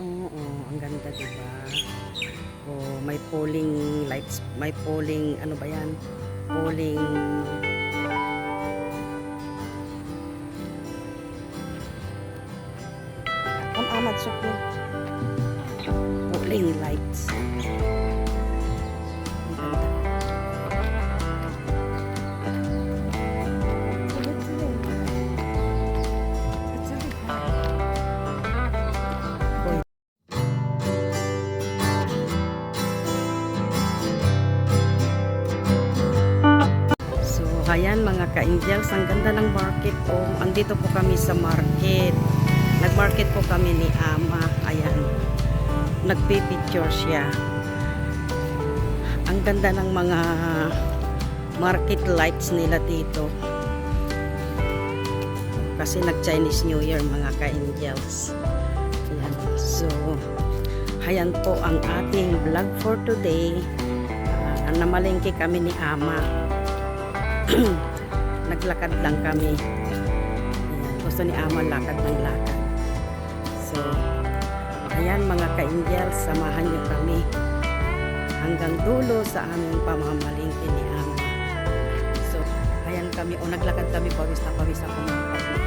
Oo, ang ganda, diba? Oh, may polling lights, may polling, ano ba yan? Polling, Ahmad Sukli. Polling lights. Ang ganda. Boy. So, ayan mga ka-angels, ang ganda ng market po. Andito po kami sa market. Nag-market po kami ni Ama. Ayan. Nagpipicture siya. Ang ganda ng mga market lights nila dito. Kasi nag-Chinese New Year mga ka-angels. Ayan. So, ayan po ang ating vlog for today. Namalengke kami ni Ama. Naglakad lang kami. Ayan. Gusto ni Ama lakad ng lakad. So, ayan mga ka-angels, samahan niyo kami hanggang dulo sa aming pamamalingki ni Ama. So, ayan kami, o naglakad kami, pawis na pawis ako mga kapatid.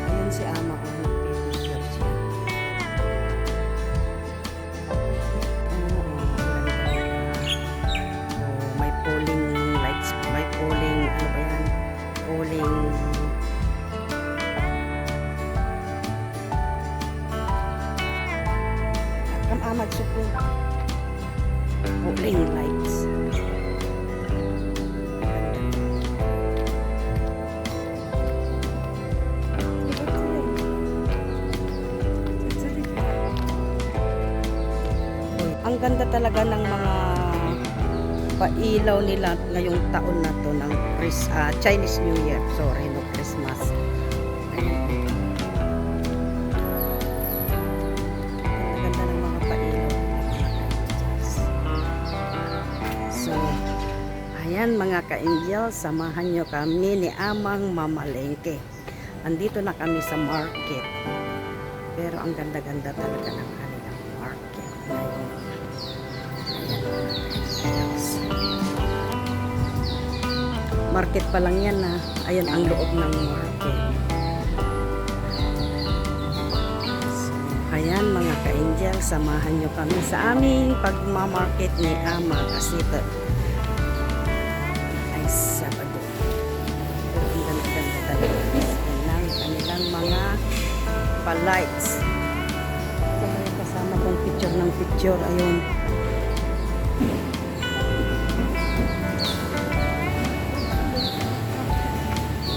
Ayan si Ama, o nagpipicture siya. May polling lights, may polling, ano ba yan? Polling, Ahmad Sukli. Polling lights. Ang ganda talaga ng mga pailaw nila ngayong taon na to ng Chinese New Year. Sorry, no Christmas. Ayan. Ang ganda ng mga pailaw nila. So, ayan mga ka-angel, samahan nyo kami ni Amang mamalengke. Andito na kami sa market. Pero ang ganda-ganda talaga ng kanilang market ngayon. Market pa lang yan na. Ayan ang loob ng market. So, ayan mga ka-angel, samahan nyo kami sa aming pagmamarket ni Ama kasi ito ay Sabado. Pero ang ganda-ganda talaga ng kanilang mga pa-lights. So, may kasama kong picture ng picture. Ayun.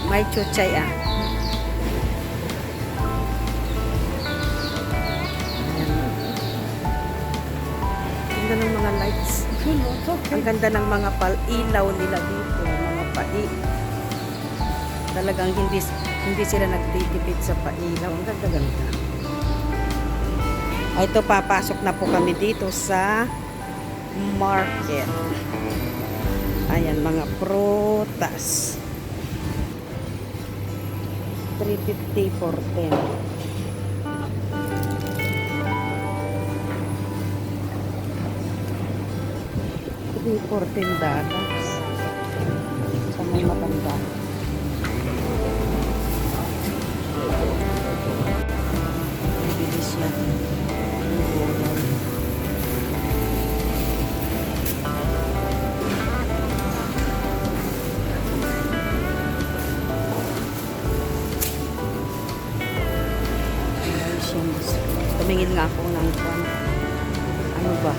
May chuchay ah. Ang ganda ng mga lights. Ang ganda ng mga pal-ilaw nila dito. Mga pai. Talagang hindi sila nagtitipid sa pailaw. Ang ganda-ganda. Ito, papasok na po kami dito sa market. Ayan, mga prutas. 350 for 10. 3 for $10 sa may matanda. Bibili siya. Tumingin nga ako ng ano ba?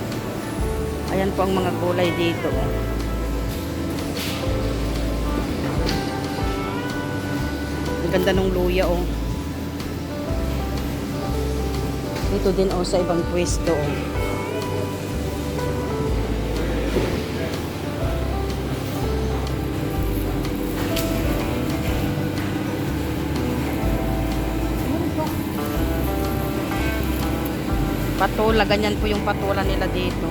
Ayan po ang mga kulay dito. Ang ganda ng luya oh. Dito din oh sa ibang pwesto oh. Patula, ganyan po yung patula nila dito.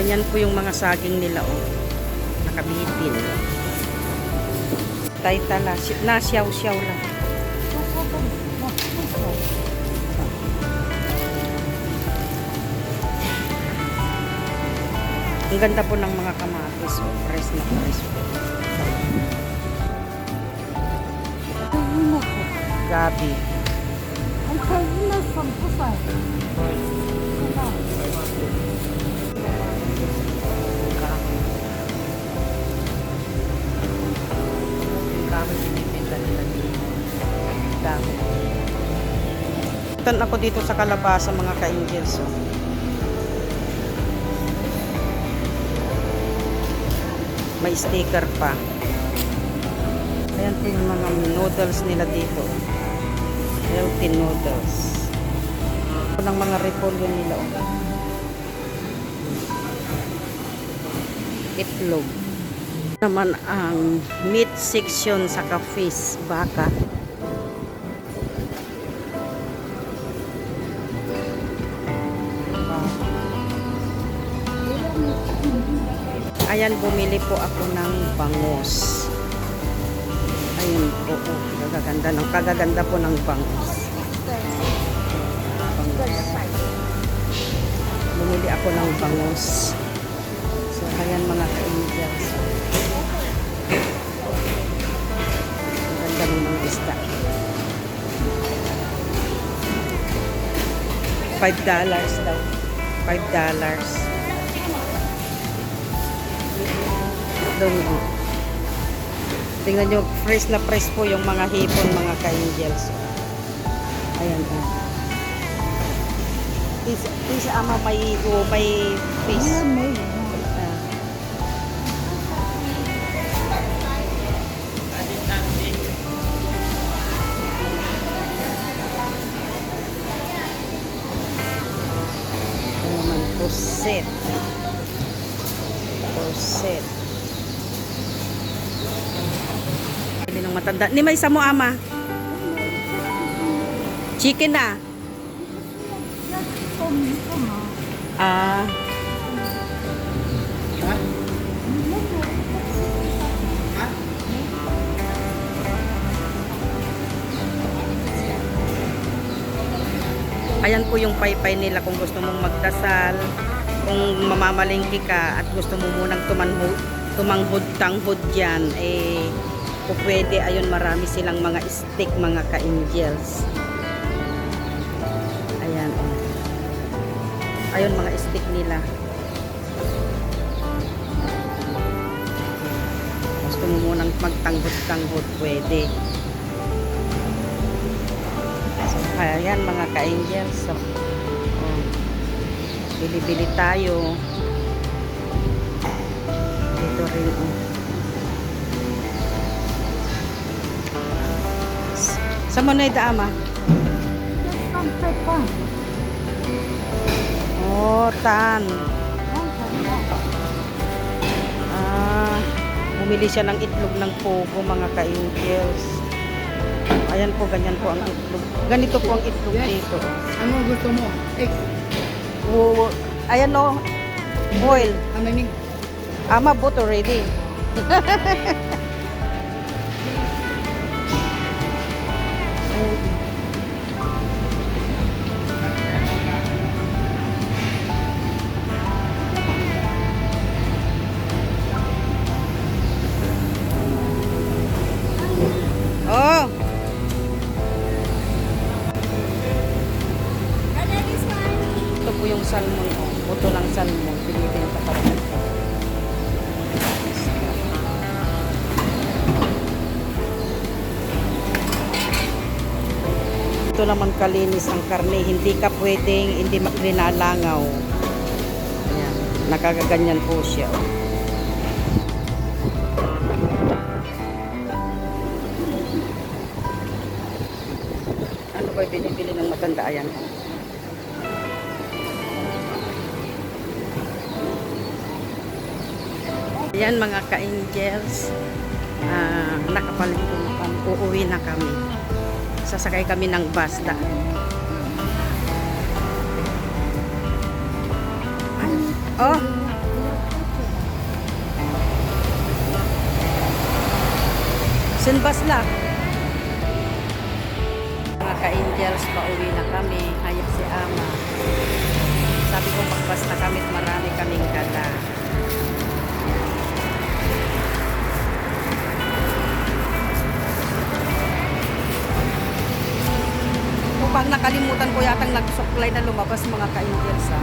Ganyan po yung mga saging nila, oh. Nakabitin. Taytala, nasyaw-syaw lang. Ang ganda po ng mga kamatis, oh. Fresh na fresh po. Gabi. Tan ako dito sa Kalabasa, mga ka-angels. Oh. May sticker pa. Ayan po yung mga noodles nila dito. Healthy noodles. Ito ng mga repolyo nila. Oh. Itlog. Naman ang meat section sa fish, baka. Ayan, bumili po ako ng bangus. Ayun po, oh, kagaganda po ng bangus. Bumili ako ng bangus. So, ayan mga ka-angels. Ang ganda ng mga isda. $5 daw. $5. Doon, oh. Tingnan nyo, fresh na fresh po yung mga hipon, mga ka-angels. Ayan, oh. This ama may fish. Ano naman, puset. Puset. Hindi nang matanda. Ni may isa mo, ama. Chicken na. Ah. Ayan po yung paypay nila kung gusto mong magdasal, kung mamamalingki ka at gusto mo munang tumanghod-tanghod dyan, eh, kung pwede, ayun, marami silang mga stick, mga ka-angels. Ayan, oh. Ayun, mga stick nila. Gusto mo munang magtanghod-tanghod, pwede. Ayan mga ka-angels, so, oh, bili-bili tayo dito rin, oh. Sa moneda, ama? Oh, tan. Bumili siya ng itlog ng pugo, mga ka-angels. Ayan po, ganyan po ang itlog. Ganito po ang itlog dito. Ano gusto mo? Egg. Ayan, o. Oil. Amaning. Ama, buto ready. Oh. Ito po yung salmon, oh. Buto ng salmon. Pinibenta pa rin. Ito naman kalinis ang karne. Hindi ka pwedeng, hindi linalangaw. Ayan. Nakagaganyan po siya, oh. Ano ba binibili ng matanda? Ayan. Ayan mga ka-angels, nakapalingko na kami, uuwi na kami. Sasakay kami ng bus dahil. Oh, Sinbas lang. Mga ka-angels, pauwi na kami. Hayop si Ama. Sabi ko magbasta kami at marami kaming gala. Pag nakalimutan ko yatang nagsuklay na lumabas mga ka-angels ha.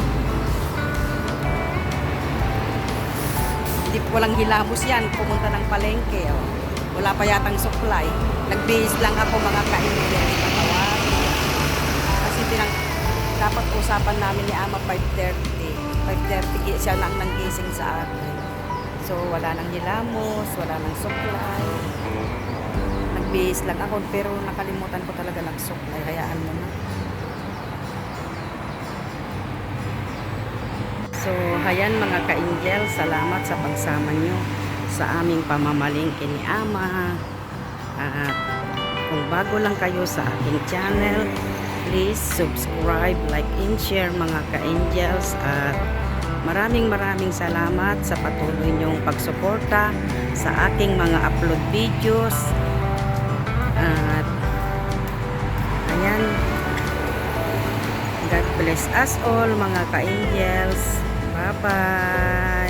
Hindi walang hilamos yan. Pumunta ng palengke. Oh. Wala pa yatang suklay. Nagbihis lang ako mga ka-angels. Kasi dapat usapan namin ni Ama 5:30. 5:30 siya nang nanggising sa akin. So wala nang hilamos, wala nang suklay. Nagbihis lang ako pero nakalimutan ko talaga nagsuklay. Hayaan mo na. So hayan mga ka-angel, salamat sa pagsama nyo sa aming pamamalingki ni Ama. At kung bago lang kayo sa aking channel, please subscribe, like, and share mga ka-angels. At maraming salamat sa patuloy nyong pagsuporta sa aking mga upload videos. At ayan, God bless us all mga ka-angels. Bye-bye.